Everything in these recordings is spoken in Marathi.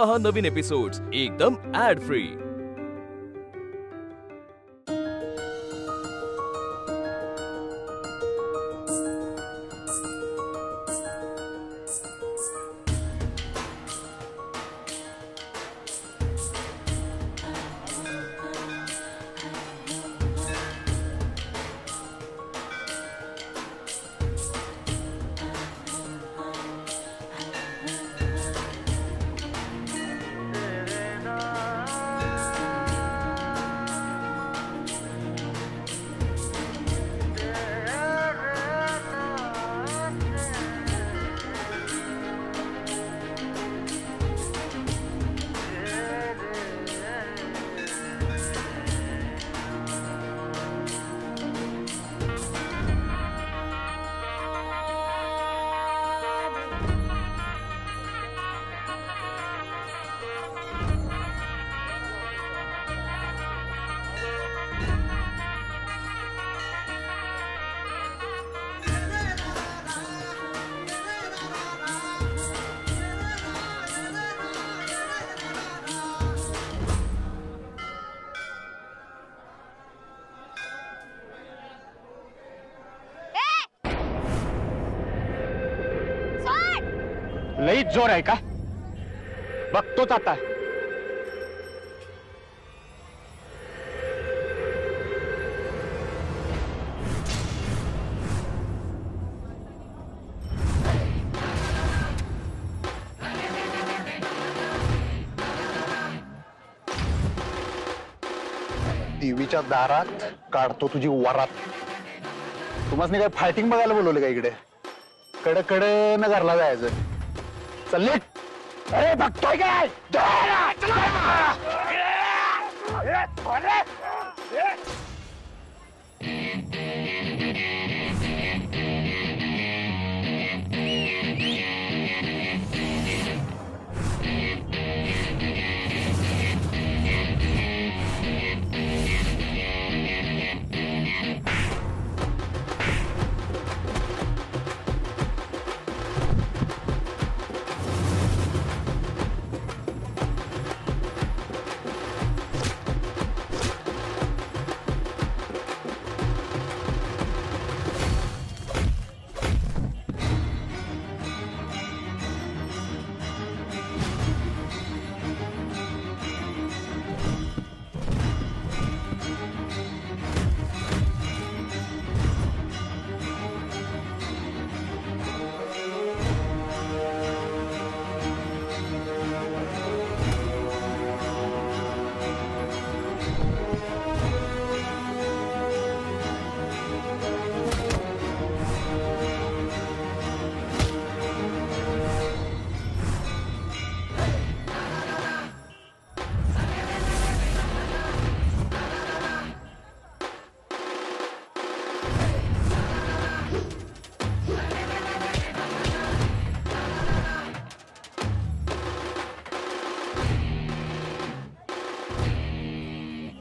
पहा नवीन एपिसोड्स एकदम ऍड फ्री। लई जोर आहे का? बघतोच आता। टीव्हीच्या दारात काढतो तुझी वरात। तुम्हाला काय फायटिंग बघायला बोलवले का इकडे? कडे न घरला जायचं। चल अरे बघतोय काय?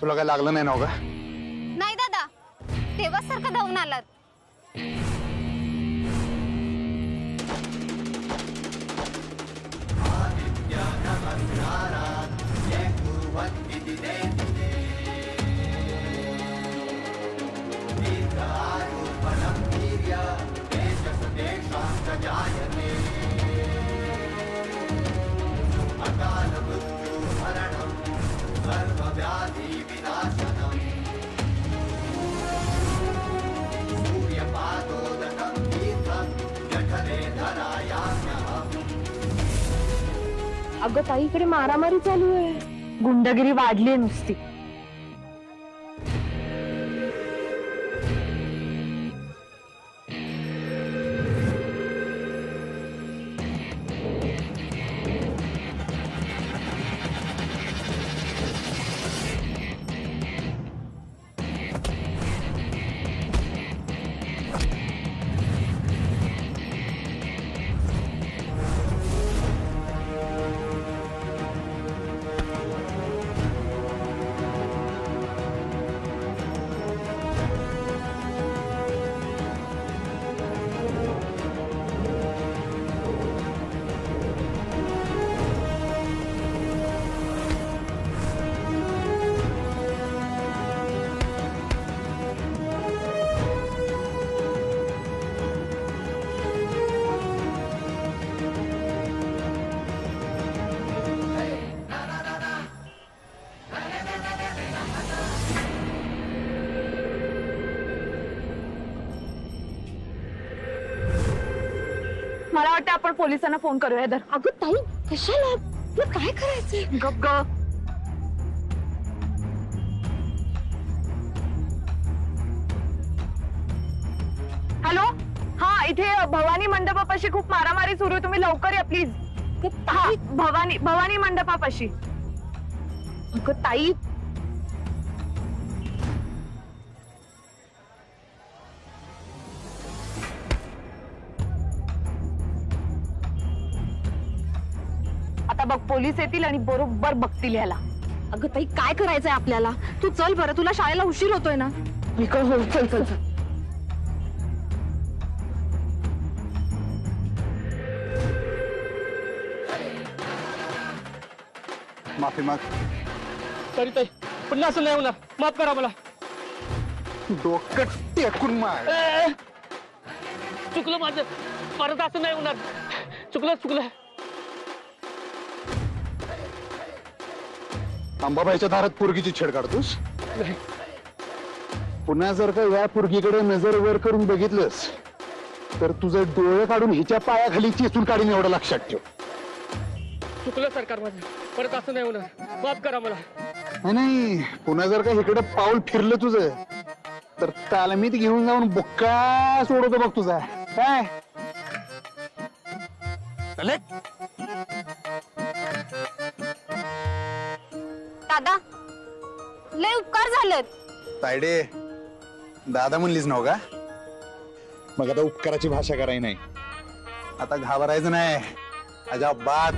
तुला काय लागलं नाही ना का? नाही दादा, तेव्हाच सारखं धावून आलात। अगं ताई, इकडे मारामारी चालू आहे, गुंडगिरी वाढली नुसती। वाटतं आपण पोलिसांना फोन करूया. दर अगं ताई कशाला तुला काय करायचंय? गप ग. हॅलो, हा इथे भवानी मंडपापाशी खूप मारामारी सुरू आहे. तुम्ही लवकर या प्लीज. हा भवानी मंडपापाशी. अगं ताई आता बघ, पोलीस येतील आणि बरोबर बघतील ह्याला. अगं ताई काय करायचंय आपल्याला? तू चल बरं, तुला शाळेला उशीर होतोय ना. चल चल चल. माफी माग. तरी ताई पुन्हा असं नाही होणार, माफ करा मला. डोकं टेकून मार. चुकलं माझं, परत असं नाही होणार. चुकलं. अंबाबाईच्या दारात पोरगीची छेड काढतोस. पुन्हा जर का या पोरगीकडे नजर वर करून बघितलंस तर तुझं डोळे काढून हिच्या पायाखाली चेचून काढून एवढं लक्षात ठेव. चुकलं सरकार माझं, परत असं नाही होणार. माफ करा मला. नाही, पुन्हा जर का इकडे पाऊल फिरलं तुझं तर तालमीत घेऊन जाऊन बुक्का सोडवतो बघ तुझा. काय दादा लय उपकार झालेत. तायडे, दादा म्हणलीस नव का? मग आता उपकाराची भाषा करायची नाही. आता घाबरायचं नाही अजाबात.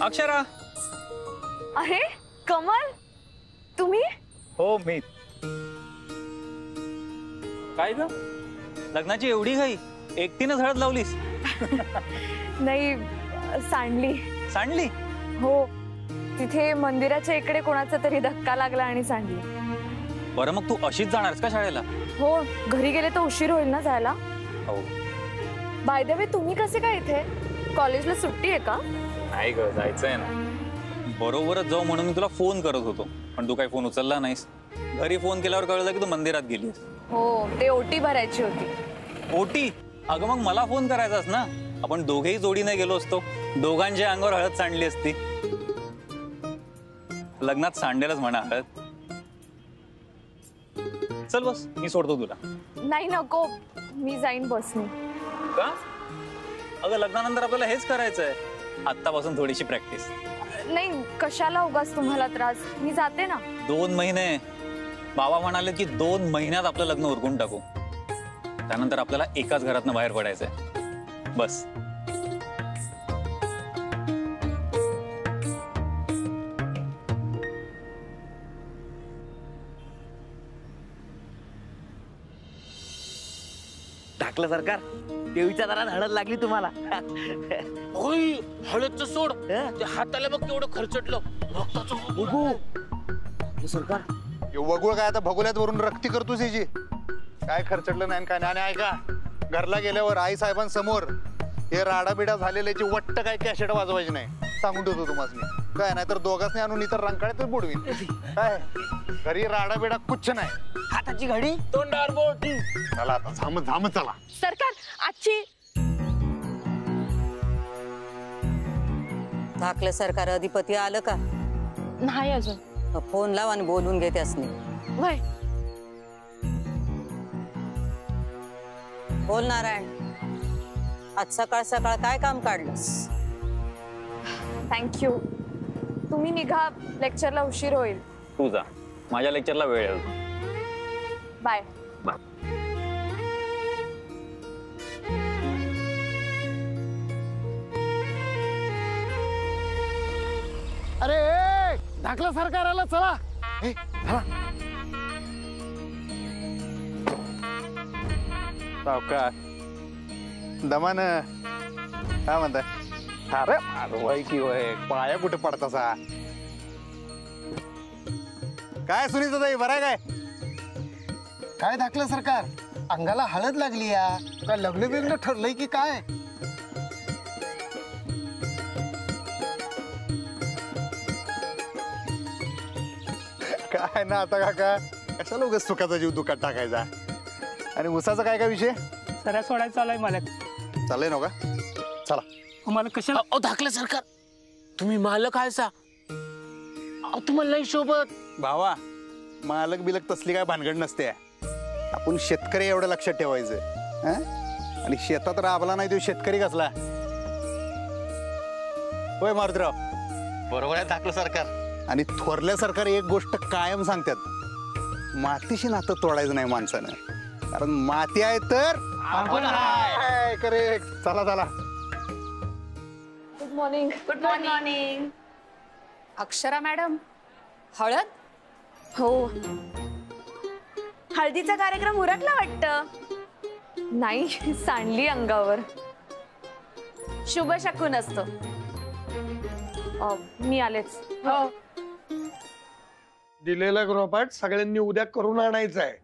अक्षरा. अरे कमल, तुम्ही? हो मी. काय ग, लग्नाची एवढी घाई? एकटीनंच हळद लावलीस? नाही, सांडली. सांडली? हो, तिथे मंदिराच्या इकडे कोणाचा तरी धक्का लागला आणि सांडली. बरं, मग तू अशीच जाणारस का शाळेला? हो, घरी गेले तर उशीर होईल ना जायला. हो. बाय द वे, तुम्ही कसे काय इथे? कॉलेजला सुट्टी आहे का? नाही ग, जायचंय ना. बरोबरच जाऊ म्हणून मी तुला फोन करत होतो, पण तू काही फोन उचलला नाहीस. घरी फोन केल्यावर कळलं की तू मंदिरात गेलीस. हो, ते ओटी भरायची होती. ओटी? अगं मग मला फोन करायचास ना. आपण दोघेही जोडीने गेलो असतो, दोघांच्या अंगावर हळद सांडली असती. लग्नात सांडेलच म्हणा हळद. चल बस, मी सोडतो तुला. नाही नको, मी जाईन बसने. का? अगं लग्नानंतर आपल्याला हेच करायचंय. आत्तापासून थोडीशी प्रॅक्टिस. नाही, कशाला उगाच तुम्हाला त्रास. मी जाते ना. 2 महिने? बाबा म्हणाले की 2 महिन्यात आपलं लग्न उरकून टाकू. त्यानंतर आपल्याला एकाच घरातनं बाहेर पडायचंय. बस. टाकलं सरकार, देवीच्या दारात हळद लागली तुम्हाला. होय, हळदचं सोड, ते हाताला बघ केवढं खर्चटलं. सरकार वगुळ काय आता भगोल्यात वरून रक्ती करतोस याची. काय खर्चटलं नाही काय नाही. ऐका, घरला गेल्यावर आई साहेबांसमोर हे राडाबिडा झालेल्याची वट्ट काय कॅशेट वाजवायची नाही, सांगून ठेवतो तुम्हाला. काय नाही तर दोघांनी आणून इतर रंकाळ्यात बुडवीन. काय घरी राडाबिडा कुछ नाही. हाताची घडी, तोंडावर बोट. चला आता झाम चला. सरकार, आजची धाकलं सरकार अधिपती आलं का? नाही अजून. फोन लाव आणि बोलून घेते असणे. वय बोल नारायण, आज सकाळ सकाळ काय काम काढलंस? थँक्यू. तुम्ही निघा, लेक्चरला उशीर होईल. तू जा, माझ्या लेक्चरला वेळ आहे. बाय. बाय. अरे ढाकला सरकार आला, चला. सावकार दमान काय म्हणताय? अरे वय की वय पाया कुठे पडतासा? काय सुनीता ताई बरं आहे काय? काय दाखलं सरकार? अंगाला हळद लागली या काय लग्न बिग्न ठरलंय की काय? काय ना आता काका कशाला उगाच सुखाचा जीव दुखात टाकायचा. आणि उसाचा काय काय विषय? सऱ्या सोडायचं चालू आहे मालक. चाललंय ना का? चला मला कशाला अहो धाकलं सरकार, तुम्ही मालक आहेसा. अहो तुम्हाला नाही शोभत. भावा मालक बिलक तसली काय भानगड नसते. आपण शेतकरी एवढं लक्षात ठेवायचं हं? आणि शेतात राबला नाही तो शेतकरी कसला? होय मारुतीराव? बरोबर आहे दाखलं सरकार. आणि थोरल्या सरकार एक गोष्ट कायम सांगतात, मातीशी नातं तोडायचं नाही माणसानं, कारण माती आहे तर करेक्ट. चला चला. Good morning. Good morning. Akshara madam, हळद? हो. हळदीचा कार्यक्रम उरकला वाटतं. नाही, सांडली अंगावर. शुभ शकून असतो. मी आलेच. हो. दिलेला गृहपाठ सगळ्यांनी उद्या करून आणायचा आहे.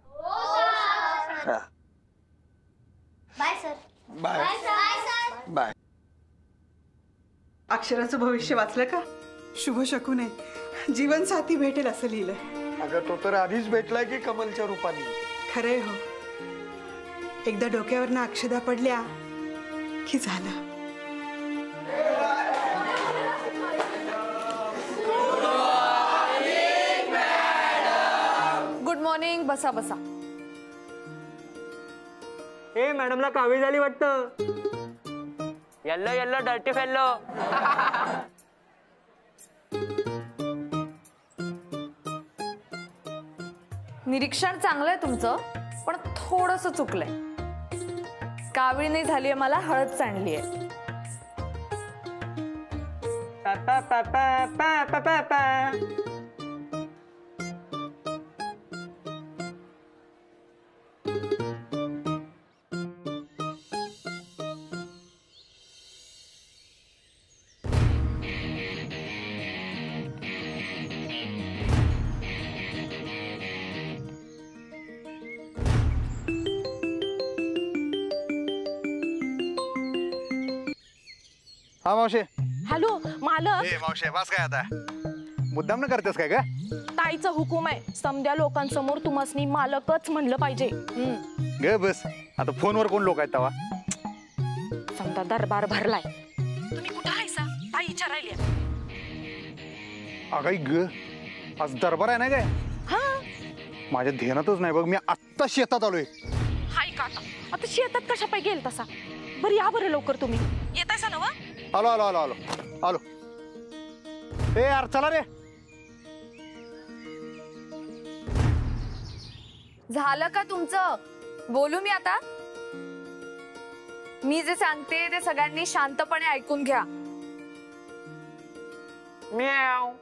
Bye sir. Bye bye. अक्षराचं भविष्य वाचलं का? शुभ शकून आहे, जीवनसाथी भेटेल असं लिहिलंय. अगं तो तर आधीच भेटलाय की कमलच्या रूपाने. खरंय हो, एकदा डोक्यावरनं अक्षदा पडल्या की झालं. Good morning. बसा बसा. ए मॅडमला कावीळ झाली वाटतं. Yellow yellow dirty fellow. निरीक्षण चांगलंय तुमचं, पण थोडंसं चुकलंय. कावीळ नाही झालीये, मला हळद सांडलीये. पापा पापा पापा पापा. हा मावशे. हॅलो मालक, ए मावशे बस काय आता मुद्दाम न करतेस काय का? ताईचा हुकूम आहे. समध्या लोकांसमोर तुम्हासनी मालकच म्हणलं पाहिजे. ग बस. आता फोनवर कोण लोक आहेत तवा? समजा दरबार भरलाय. तुम्ही कुठं आहेसा? ताई विचारायला. अगाई ग, आज दरबार आहे ना काय? हा, माझ्या ध्यानातच नाही बघ. मी आत्ता शेतात आलोय. हाय काका, आता शेतात कशा पाय गेल तसा? बरं या बरं लवकर. तुम्ही येतायसा ना? आलो आलो आलो आलो आलो. ए यार चला रे. झालं का तुमचं? बोलू मी आता? मी जे सांगते ते सगळ्यांनी शांतपणे ऐकून घ्या. म्याव.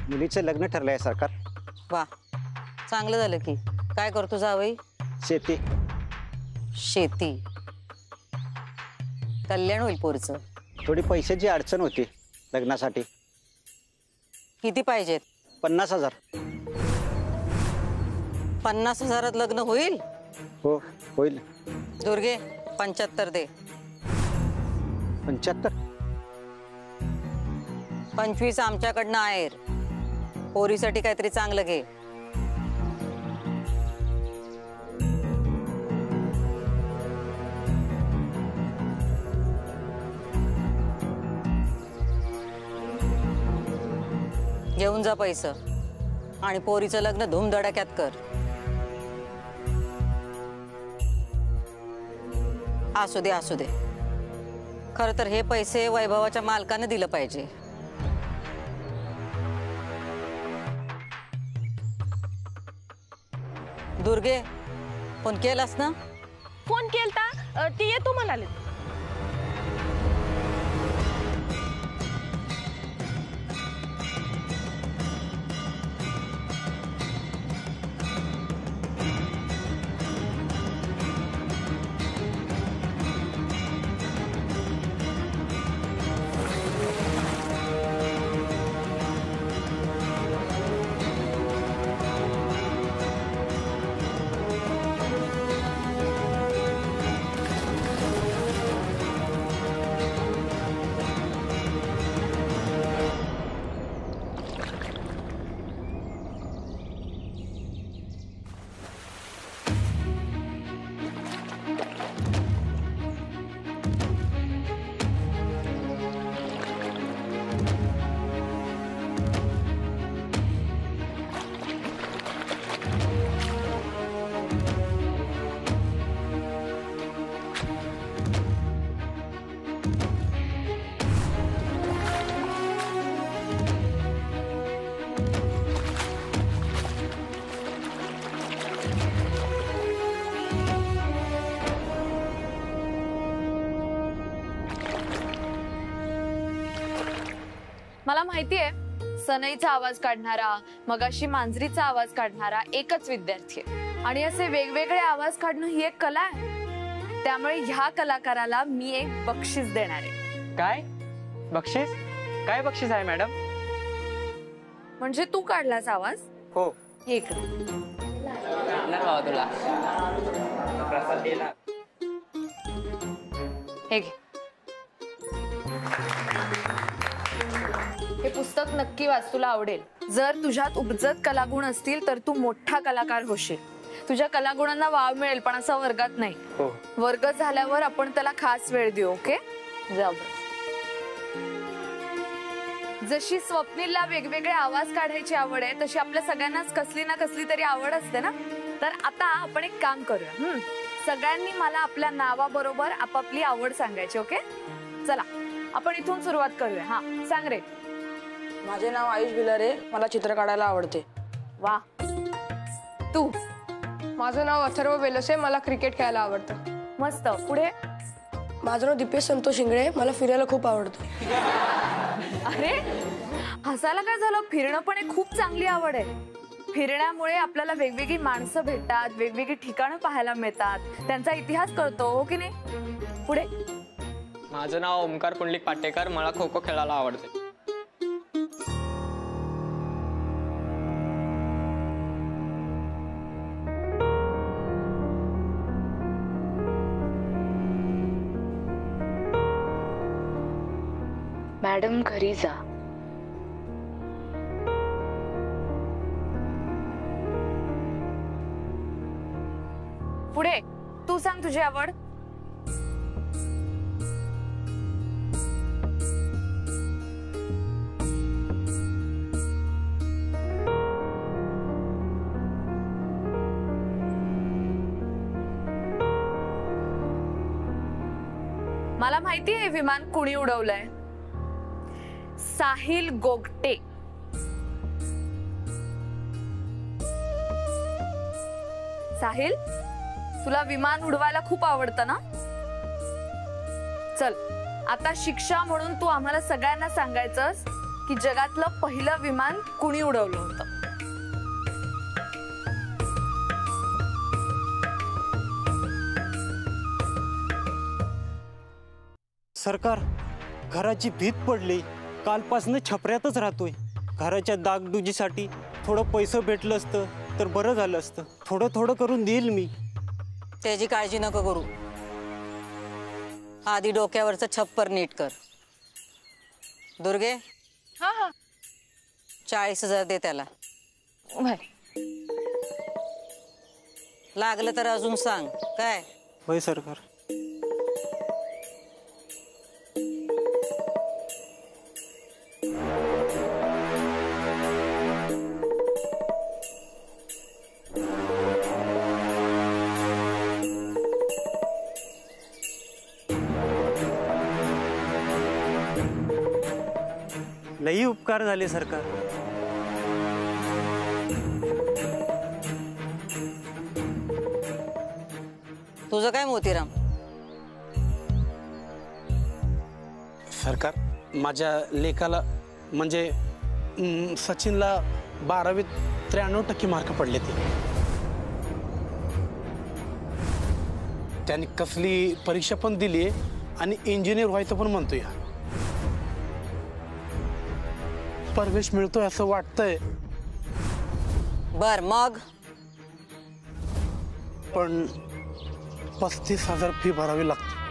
मुलीचं लग्न ठरलंय सरकार. वा, चांगलं झालं की. काय करतो जावई? शेती. शेती. कल्याण होईल पोरचं. थोडी पैशाची अडचण होती, लग्नासाठी किती पाहिजेत? 50,000. 50,000 लग्न होईल? हो होईल. दुर्गे 75 दे. 75. 25 आमच्याकडनं आहेर. पोरीसाठी काहीतरी चांगलं घे. घेऊन जा पैसे आणि पोरीचं लग्न धूमधडाक्यात कर. असू दे असू दे. खरं तर हे पैसे वैभवाच्या मालकाने दिलं पाहिजे. दुर्गे फोन केलास ना? फोन केलता, ती येतो म्हणाले. मला माहितीये सनईचा आवाज काढणारा, मगाशी मांजरीचा आवाज काढणारा एकच विद्यार्थी आहे आणि असे वेगवेगळे आवाज काढणं ही एक कला आहे. त्यामुळे ह्या कलाकाराला मी एक बक्षीस देणार आहे. काय बक्षीस? काय बक्षीस आहे मॅडम? म्हणजे तू काढलास आवाज? हो. एक हे घे. हे पुस्तक नक्की वाच, तुला आवडेल. जर तुझ्यात उपजत कलागुण असतील तर तू मोठा कलाकार होशील. तुझ्या कलागुणांना वाव मिळेल, पण असा वर्गात नाही. वर्ग झाल्यावर आपण त्याला खास वेळ देऊ. ओके, जाऊ. जशी स्वप्नीलला वेगवेगळे आवाज काढायची आवड आहे, तशी आपल्या सगळ्यांनाच कसली ना कसली तरी आवड असते ना. तर आता आपण एक काम करूया. सगळ्यांनी मला आपल्या नावाबरोबर आपापली आवड सांगायची. ओके, चला आपण इथून सुरुवात करूया. हा, सांग रे. माझे नाव आयुष भिलारे, मला चित्र काढायला आवडते. वा. तू? माझं नाव अथर्व बेलसे, मला क्रिकेट खेळायला आवडतं. मस्त. पुढे? माझं नाव दीपेश संतोष शिंगडे, मला फिरायला खूप आवडतं. अरे हसायला काय झालं? फिरणं पण एक खूप चांगली आवड आहे. फिरण्यामुळे आपल्याला वेगवेगळी माणसं भेटतात, वेगवेगळी ठिकाणं पाहायला मिळतात, त्यांचा इतिहास कळतो. हो की नाही? पुढे? माझं नाव ओमकार पुंडलिक पाटेकर, मला खो खो खेळायला आवडते. मॅडम घरी जा. पुढे तू सांग तुझी आवड. मला माहिती आहे विमान कुणी उडवलंय. साहिल गोगटे. साहिल, तुला विमान उडवायला खूप आवडतं ना? चल, आता शिक्षा म्हणून तू आम्हाला सगळ्यांना सांगायचंस की जगातलं पहिलं विमान कुणी उडवलं होतं. सरकार, घराची भीत पडली, कालपासनं छपऱ्यातच राहतोय. घराच्या दागदुजीसाठी थोडं पैसे भेटलं असतं तर बरं झालं असतं. थोडं थोडं करून देईल मी. त्याची काळजी नको करू. आधी डोक्यावरचं छप्पर नीट कर. दुर्गे, हा हा 40,000 दे त्याला. लागलं तर अजून सांग. काय? होय सरकार. लई उपकार झाले सरकार. तुझं काय मोतीराम? सरकार, माझ्या लेकाला म्हणजे सचिनला 12वीत 93% मार्क पडले. त्यांनी कसली परीक्षा पण दिली आणि इंजिनियर व्हायचं पण म्हणतोय. प्रवेश मिळतोय असं वाटतंय. बर मग? पण 35,000 फी भरावी लागते.